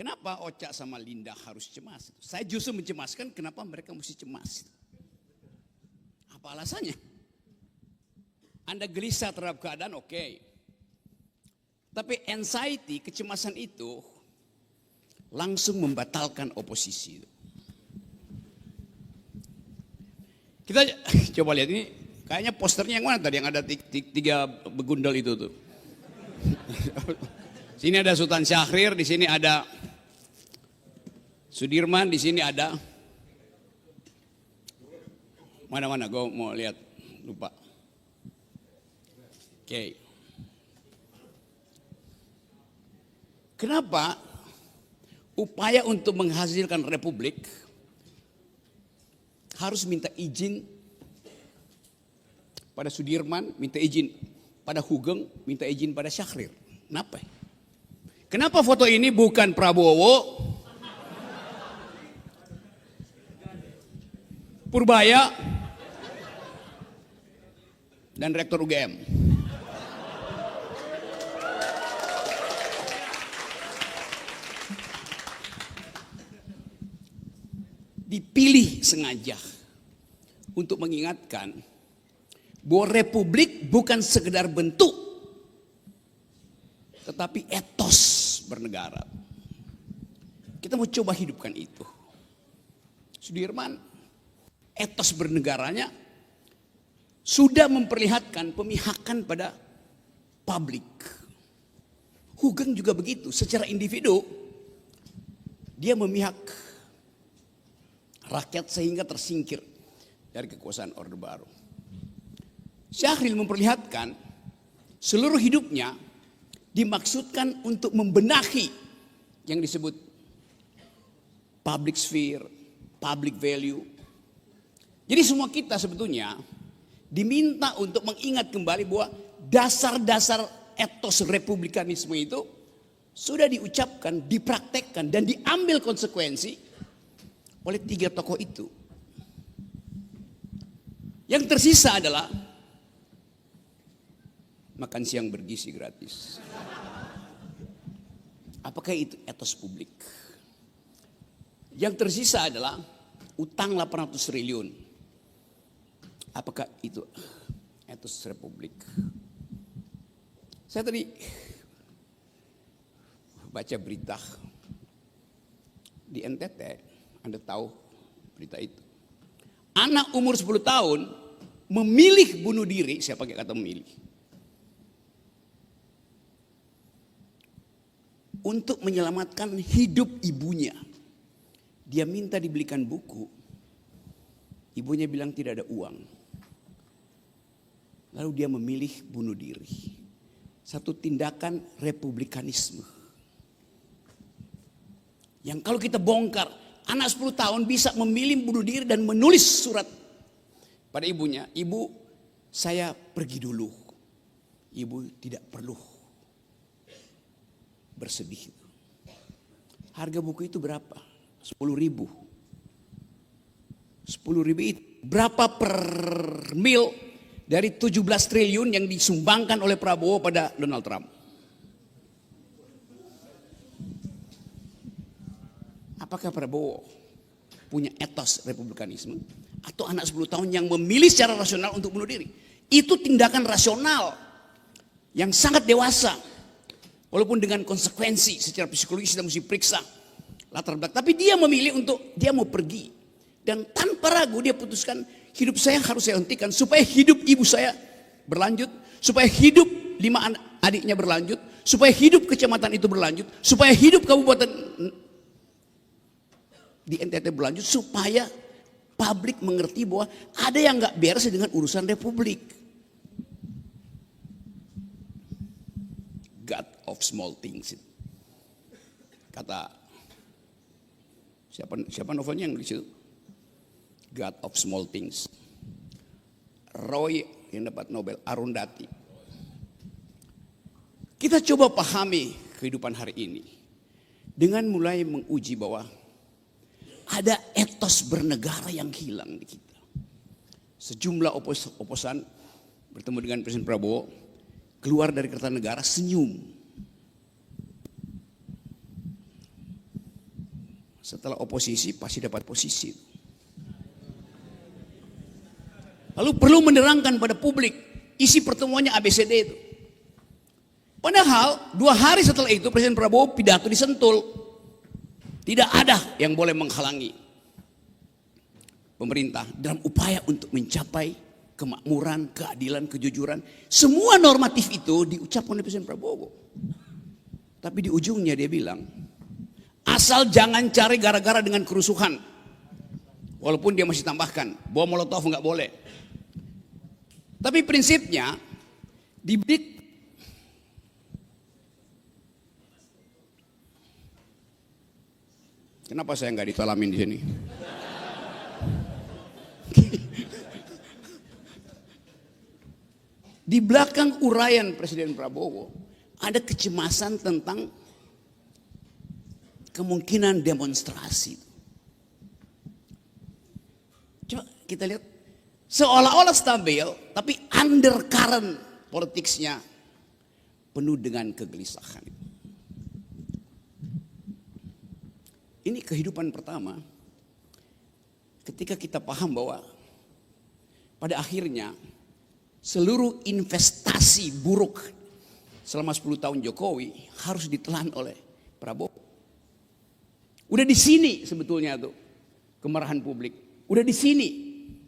Kenapa Ocha sama Linda harus cemas? Saya justru mencemaskan kenapa mereka mesti cemas. Apa alasannya? Anda gelisah terhadap keadaan, oke. Tapi anxiety, kecemasan itu langsung membatalkan oposisi. Kita coba lihat ini, kayaknya posternya yang mana tadi yang ada tiga begundal itu tuh. Sini ada Sultan Syahrir, di sini ada Sudirman, di sini ada mana-mana, gue mau lihat, lupa. Oke. Kenapa upaya untuk menghasilkan republik harus minta izin pada Sudirman, minta izin pada Hugeng, minta izin pada Syahrir? Kenapa? Kenapa foto ini bukan Prabowo, Purbaya, dan Rektor UGM? Dipilih sengaja untuk mengingatkan bahwa republik bukan sekedar bentuk, tetapi etos bernegara. Kita mau coba hidupkan itu. Sudirman, etos bernegaranya sudah memperlihatkan pemihakan pada publik. Hugeng juga begitu, secara individu dia memihak rakyat sehingga tersingkir dari kekuasaan Orde Baru. Syahrir memperlihatkan seluruh hidupnya dimaksudkan untuk membenahi yang disebut public sphere, public value. Jadi semua kita sebetulnya diminta untuk mengingat kembali bahwa dasar-dasar etos republikanisme itu sudah diucapkan, dipraktekkan, dan diambil konsekuensi oleh tiga tokoh itu. Yang tersisa adalah makan siang bergizi gratis. Apakah itu etos publik? Yang tersisa adalah utang 800 triliun. Apakah itu etos republik? Saya tadi baca berita di NTT, Anda tahu berita itu. Anak umur 10 tahun memilih bunuh diri, saya pakai kata memilih, untuk menyelamatkan hidup ibunya. Dia minta dibelikan buku. Ibunya bilang tidak ada uang. Lalu dia memilih bunuh diri. Satu tindakan republikanisme. Yang kalau kita bongkar, anak 10 tahun bisa memilih bunuh diri dan menulis surat pada ibunya. Ibu, saya pergi dulu. Ibu tidak perlu bersedih. Harga buku itu berapa? 10.000. 10.000 itu berapa per mil dari 17 triliun yang disumbangkan oleh Prabowo pada Donald Trump? Apakah Prabowo punya etos republikanisme? Atau anak 10 tahun yang memilih secara rasional untuk bunuh diri? Itu tindakan rasional yang sangat dewasa. Walaupun dengan konsekuensi secara psikologis kita mesti periksa latar belakang. Tapi dia memilih untuk, dia mau pergi. Dan tanpa ragu dia putuskan, hidup saya harus saya hentikan supaya hidup ibu saya berlanjut. Supaya hidup 5 adiknya berlanjut. Supaya hidup kecamatan itu berlanjut. Supaya hidup kabupaten di NTT berlanjut. Supaya publik mengerti bahwa ada yang gak beres dengan urusan republik. God of small things. Kata siapa novelnya yang di situ? God of small things. Roy yang dapat Nobel, Arundhati. Kita coba pahami kehidupan hari ini dengan mulai menguji bahwa ada etos bernegara yang hilang di kita. Sejumlah oposan bertemu dengan Presiden Prabowo, keluar dari Kertanegara senyum. Setelah oposisi pasti dapat posisi. Lalu perlu menerangkan pada publik isi pertemuannya ABCD itu. Padahal 2 hari setelah itu Presiden Prabowo pidato di Sentul. Tidak ada yang boleh menghalangi pemerintah dalam upaya untuk mencapai kemakmuran, keadilan, kejujuran. Semua normatif itu diucapkan oleh Presiden Prabowo. Tapi di ujungnya dia bilang, asal jangan cari gara-gara dengan kerusuhan. Walaupun dia masih tambahkan, bom molotov nggak boleh. Tapi prinsipnya diberi. Kenapa saya nggak ditalamin di sini? Di belakang uraian Presiden Prabowo ada kecemasan tentang kemungkinan demonstrasi. Coba kita lihat, seolah-olah stabil, tapi undercurrent politiknya penuh dengan kegelisahan. Ini kehidupan pertama ketika kita paham bahwa pada akhirnya seluruh investasi buruk selama 10 tahun Jokowi harus ditelan oleh Prabowo. Udah di sini sebetulnya tuh kemarahan publik. Udah di sini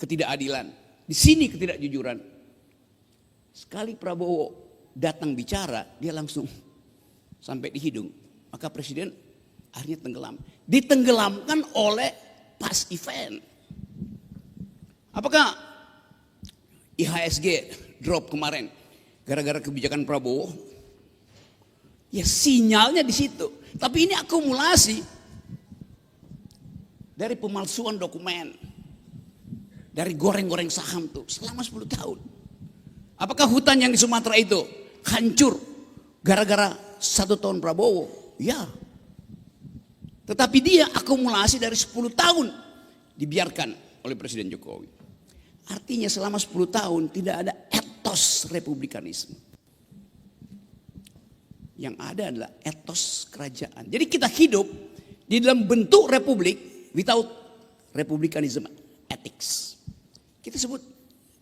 ketidakadilan. Di sini ketidakjujuran. Sekali Prabowo datang bicara, dia langsung sampai di hidung. Maka Presiden akhirnya tenggelam. Ditenggelamkan oleh past event. Apakah IHSG drop kemarin gara-gara kebijakan Prabowo? Ya sinyalnya di situ. Tapi ini akumulasi dari pemalsuan dokumen, dari goreng-goreng saham tuh selama 10 tahun. Apakah hutan yang di Sumatera itu hancur gara-gara 1 tahun Prabowo? Ya. Tetapi dia akumulasi dari 10 tahun dibiarkan oleh Presiden Jokowi. Artinya selama 10 tahun tidak ada etos republikanisme. Yang ada adalah etos kerajaan. Jadi kita hidup di dalam bentuk republik without republikanism ethics. Kita sebut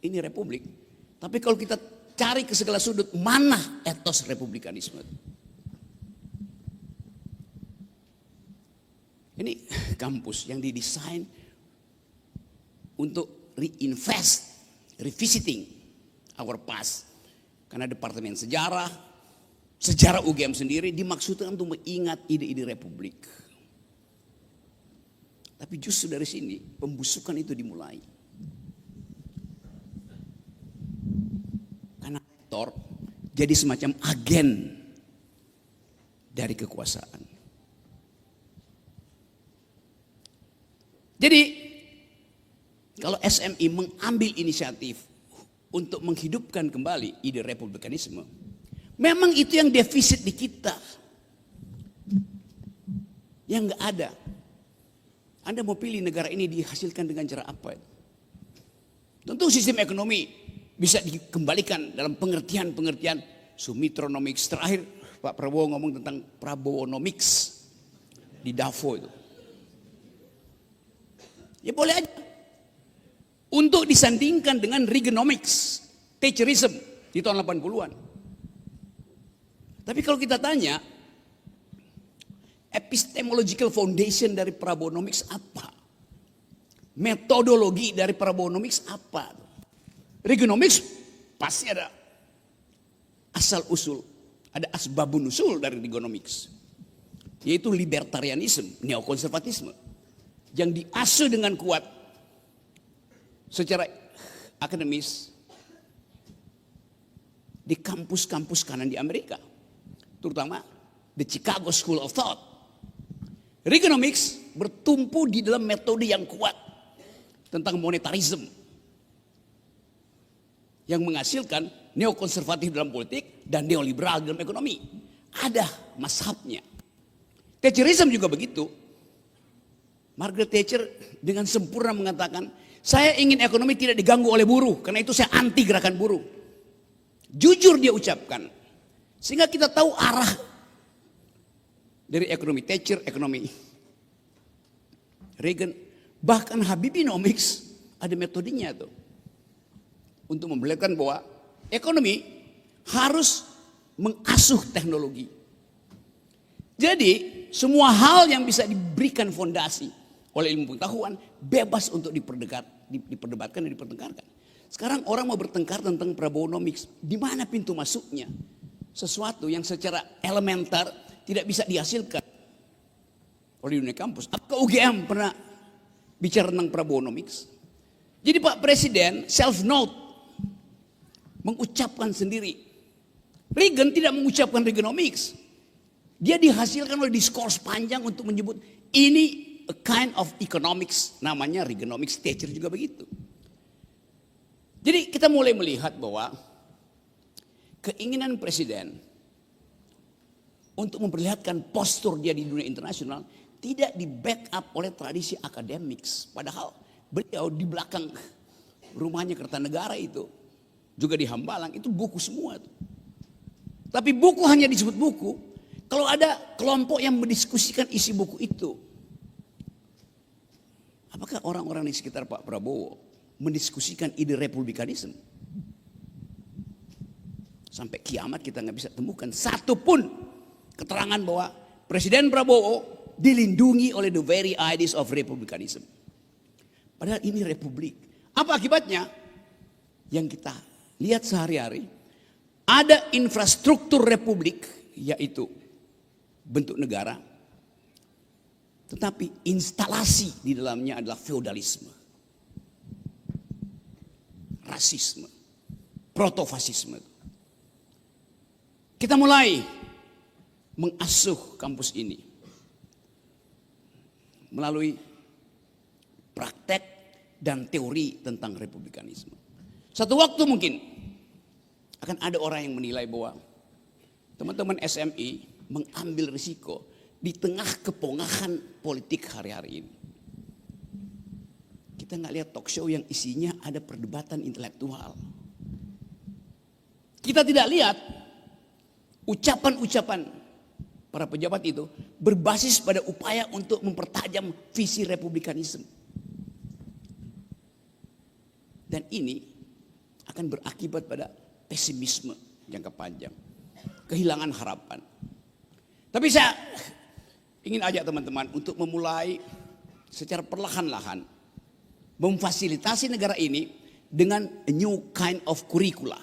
ini republik. Tapi kalau kita cari ke segala sudut, mana etos republikanisme? Ini kampus yang didesain untuk reinvest, revisiting our past. Karena Departemen Sejarah UGM sendiri dimaksudkan untuk mengingat ide-ide republik. Tapi justru dari sini pembusukan itu dimulai. Karena rektor jadi semacam agen dari kekuasaan. Jadi kalau SMI mengambil inisiatif untuk menghidupkan kembali ide republikanisme, memang itu yang defisit di kita. Yang nggak ada. Anda mau pilih negara ini dihasilkan dengan cara apa? Tentu sistem ekonomi bisa dikembalikan dalam pengertian-pengertian Sumitronomics. Terakhir Pak Prabowo ngomong tentang Prabowonomics di Davos itu. Ya boleh aja. Untuk disandingkan dengan Reaganomics, Thatcherism di tahun 80-an. Tapi kalau kita tanya, epistemological foundation dari Prabowonomics apa? Metodologi dari Prabowonomics apa? Reaganomics pasti ada asal usul, ada asbabun usul dari Reaganomics, yaitu libertarianisme, neokonservatisme, yang diasuh dengan kuat secara akademis di kampus-kampus kanan di Amerika, terutama the Chicago School of Thought. Reaganomics bertumpu di dalam metode yang kuat tentang monetarisme yang menghasilkan neokonservatif dalam politik dan neoliberal dalam ekonomi. Ada mazhabnya. Thatcherism juga begitu. Margaret Thatcher dengan sempurna mengatakan, saya ingin ekonomi tidak diganggu oleh buruh, karena itu saya anti gerakan buruh. Jujur dia ucapkan. Sehingga kita tahu arah dari ekonomi Thatcher, ekonomi Reagan, bahkan Habibinomics ada metodenya tuh. Untuk memperlihatkan bahwa ekonomi harus mengasuh teknologi. Jadi semua hal yang bisa diberikan fondasi oleh ilmu pengetahuan bebas untuk diperdebatkan dan dipertengkarkan. Sekarang orang mau bertengkar tentang Prabowonomics. Di mana pintu masuknya? Sesuatu yang secara elementer tidak bisa dihasilkan oleh dunia kampus. Apakah UGM pernah bicara tentang Prabowonomics? Jadi Pak Presiden self-note mengucapkan sendiri. Reagan tidak mengucapkan Reaganomics. Dia dihasilkan oleh diskurs panjang untuk menyebut ini a kind of economics, namanya Reaganomics. Thatcher juga begitu. Jadi kita mulai melihat bahwa keinginan presiden untuk memperlihatkan postur dia di dunia internasional tidak di backup oleh tradisi akademiks. Padahal beliau di belakang rumahnya Kertanegara itu, juga di Hambalang, itu buku semua. Tapi buku hanya disebut buku kalau ada kelompok yang mendiskusikan isi buku itu. Apakah orang-orang di sekitar Pak Prabowo mendiskusikan ide republikanisme? Sampai kiamat kita nggak bisa temukan satu pun keterangan bahwa Presiden Prabowo dilindungi oleh the very ideas of republikanism. Padahal ini republik. Apa akibatnya? Yang kita lihat sehari-hari, ada infrastruktur republik, yaitu bentuk negara, tetapi instalasi di dalamnya adalah feodalisme, rasisme, protofasisme. Kita mulai mengasuh kampus ini melalui praktek dan teori tentang republikanisme. Satu waktu mungkin akan ada orang yang menilai bahwa teman-teman SMI mengambil risiko di tengah kepongahan politik hari-hari ini. Kita nggak lihat talk show yang isinya ada perdebatan intelektual. Kita tidak lihat ucapan-ucapan para pejabat itu berbasis pada upaya untuk mempertajam visi republikanisme. Dan ini akan berakibat pada pesimisme jangka panjang, kehilangan harapan. Tapi saya ingin ajak teman-teman untuk memulai secara perlahan-lahan memfasilitasi negara ini dengan a new kind of curricula,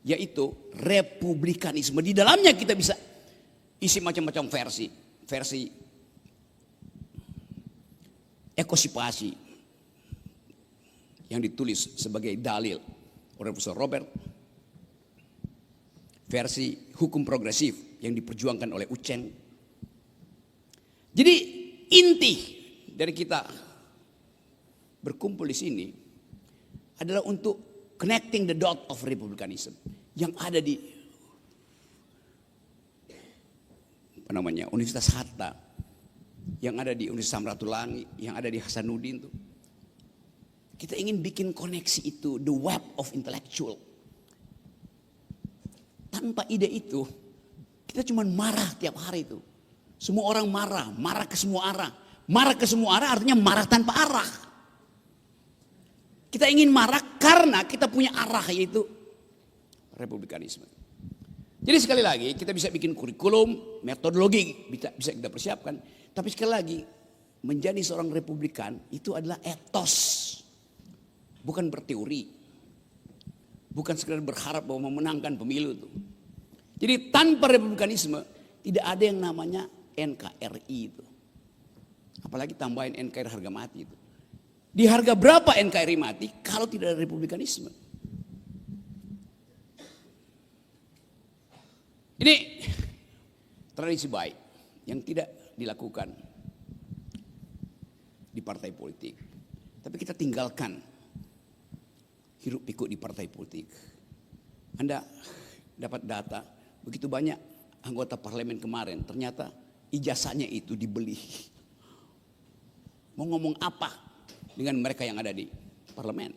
yaitu republikanisme. Di dalamnya kita bisa isi macam-macam versi ekosipasi yang ditulis sebagai dalil oleh Profesor Robert, versi hukum progresif yang diperjuangkan oleh Uceng. Jadi inti dari kita berkumpul di sini adalah untuk connecting the dot of republicanism yang ada di Universitas Hatta, yang ada di Universitas Samratulangi, yang ada di Hasanuddin tuh. Kita ingin bikin koneksi itu, the web of intellectual. Tanpa ide itu, kita cuma marah tiap hari itu. Semua orang marah ke semua arah. Marah ke semua arah artinya marah tanpa arah. Kita ingin marah karena kita punya arah, yaitu republikanisme. Jadi sekali lagi kita bisa bikin kurikulum, metodologi bisa kita persiapkan. Tapi sekali lagi menjadi seorang republikan itu adalah etos. Bukan berteori, bukan sekedar berharap bahwa memenangkan pemilu itu. Jadi tanpa republikanisme tidak ada yang namanya NKRI itu. Apalagi tambahin NKRI harga mati itu. Di harga berapa NKRI mati kalau tidak ada republikanisme? Ini tradisi baik yang tidak dilakukan di partai politik. Tapi kita tinggalkan hiruk pikuk di partai politik. Anda dapat data, begitu banyak anggota parlemen kemarin, ternyata ijazahnya itu dibeli. Mau ngomong apa dengan mereka yang ada di parlemen?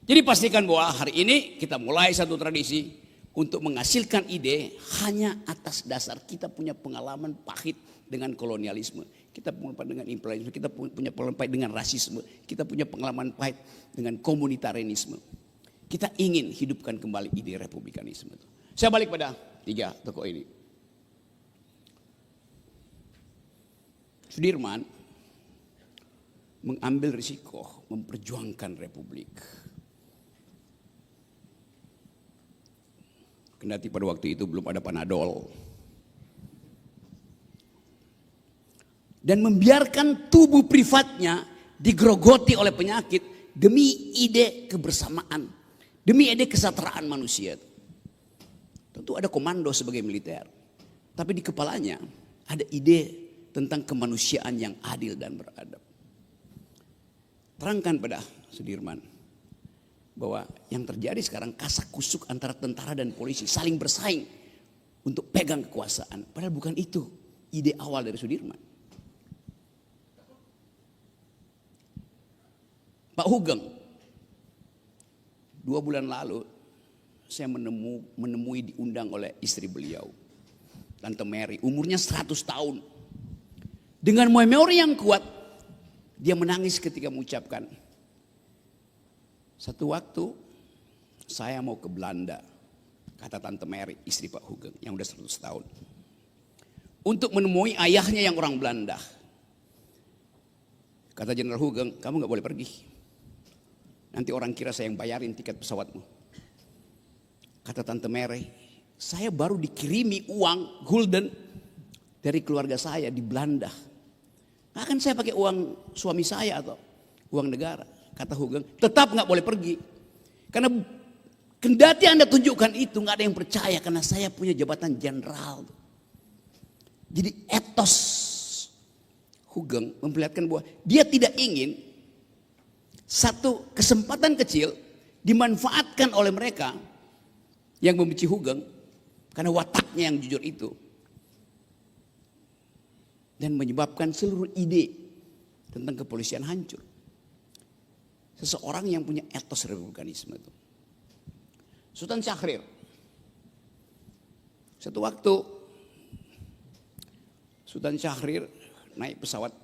Jadi pastikan bahwa hari ini kita mulai satu tradisi untuk menghasilkan ide hanya atas dasar kita punya pengalaman pahit dengan kolonialisme, kita punya pengalaman dengan imperialisme, kita punya pengalaman pahit dengan rasisme, kita punya pengalaman pahit dengan komunitarisme. Kita ingin hidupkan kembali ide republikanisme. Saya balik pada 3 tokoh ini. Sudirman mengambil risiko memperjuangkan republik. Kendati pada waktu itu belum ada Panadol. Dan membiarkan tubuh privatnya digerogoti oleh penyakit demi ide kebersamaan, demi ide kesejahteraan manusia. Tentu ada komando sebagai militer, tapi di kepalanya ada ide tentang kemanusiaan yang adil dan beradab. Terangkan pada Sudirman bahwa yang terjadi sekarang kasak kusuk antara tentara dan polisi saling bersaing untuk pegang kekuasaan. Padahal bukan itu ide awal dari Sudirman. Pak Hugeng, 2 bulan lalu saya menemui diundang oleh istri beliau, Tante Mary, umurnya 100 tahun. Dengan memori yang kuat, dia menangis ketika mengucapkan, satu waktu saya mau ke Belanda, kata Tante Mary, istri Pak Hugeng yang udah 100 tahun. Untuk menemui ayahnya yang orang Belanda. Kata Jenderal Hugeng, kamu gak boleh pergi. Nanti orang kira saya yang bayarin tiket pesawatmu. Kata Tante Mary, saya baru dikirimi uang gulden dari keluarga saya di Belanda. Nah, kan saya pakai uang suami saya atau uang negara. Kata Hugeng, tetap gak boleh pergi. Karena kendati Anda tunjukkan itu gak ada yang percaya karena saya punya jabatan jenderal. Jadi etos Hugeng memperlihatkan bahwa dia tidak ingin satu kesempatan kecil dimanfaatkan oleh mereka yang membenci Hugeng karena wataknya yang jujur itu. Dan menyebabkan seluruh ide tentang kepolisian hancur. Seseorang yang punya etos republikanisme itu. Sultan Syahrir. Satu waktu Sultan Syahrir naik pesawat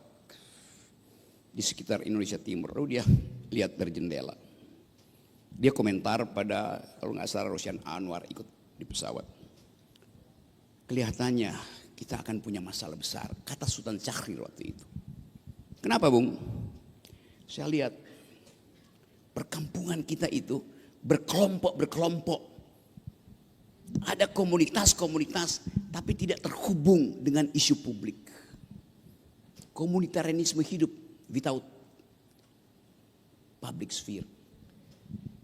di sekitar Indonesia Timur. Lalu dia lihat dari jendela. Dia komentar pada, kalau nggak salah, Rosyan Anwar ikut di pesawat. Kelihatannya kita akan punya masalah besar, kata Sultan Syahrir waktu itu. Kenapa, Bung? Saya lihat perkampungan kita itu berkelompok-berkelompok. Ada komunitas-komunitas tapi tidak terhubung dengan isu publik. Komunitarianisme hidup without public sphere.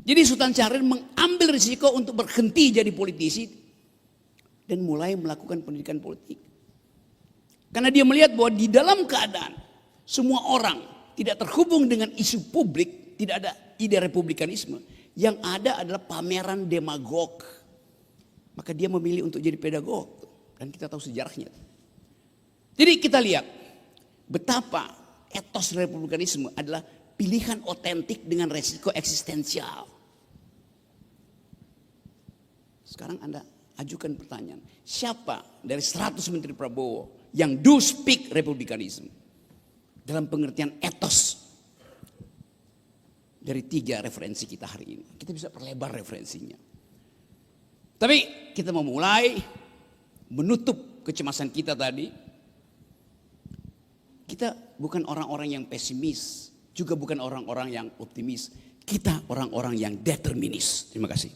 Jadi Sultan Syahrir mengambil risiko untuk berhenti jadi politisi dan mulai melakukan pendidikan politik. Karena dia melihat bahwa di dalam keadaan semua orang tidak terhubung dengan isu publik, tidak ada ide republikanisme, yang ada adalah pameran demagog. Maka dia memilih untuk jadi pedagog dan kita tahu sejarahnya. Jadi kita lihat betapa etos republikanisme adalah pilihan otentik dengan resiko eksistensial. Sekarang Anda ajukan pertanyaan, siapa dari 100 Menteri Prabowo yang do speak republikanisme dalam pengertian etos dari 3 referensi kita hari ini? Kita bisa perlebar referensinya. Tapi kita mau mulai menutup kecemasan kita tadi. Kita bukan orang-orang yang pesimis, juga bukan orang-orang yang optimis. Kita orang-orang yang determinis. Terima kasih.